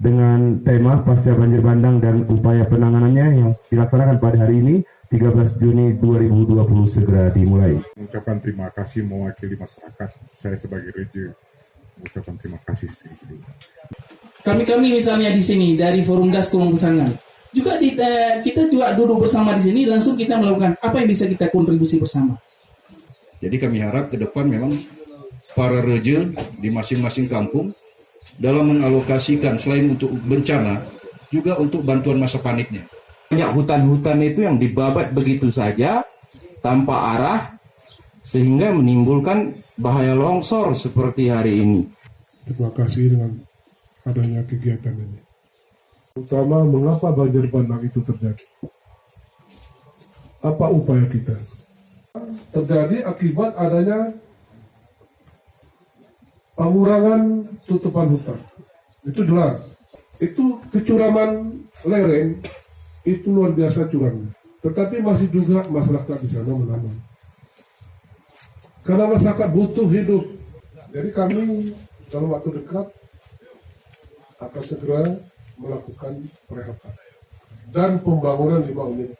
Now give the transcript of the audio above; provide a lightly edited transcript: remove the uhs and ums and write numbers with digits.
Dengan tema pasca banjir bandang dan upaya penanganannya yang dilaksanakan pada hari ini 13 Juni 2020 segera dimulai. Mengucapkan terima kasih mewakili masyarakat, saya sebagai reja mengucapkan terima kasih. Kami misalnya di sini dari Forum Das Kulon Kusangan juga kita juga duduk bersama di sini, langsung kita melakukan apa yang bisa kita kontribusi bersama. Jadi kami harap ke depan memang para reja di masing-masing kampung dalam mengalokasikan selain untuk bencana juga untuk bantuan masa paniknya. Banyak hutan-hutan itu yang dibabat begitu saja tanpa arah sehingga menimbulkan bahaya longsor seperti hari ini. Terima kasih dengan adanya kegiatan ini. Utama mengapa banjir bandang itu terjadi? Apa upaya kita? Terjadi akibat adanya pengurangan tutupan hutan. Itu jelas. Itu kecuraman lereng itu luar biasa curangnya. Tetapi masih juga masyarakat di sana menanam. Karena masyarakat butuh hidup. Jadi kami dalam waktu dekat akan segera melakukan perehatan dan pembangunan 5 unit.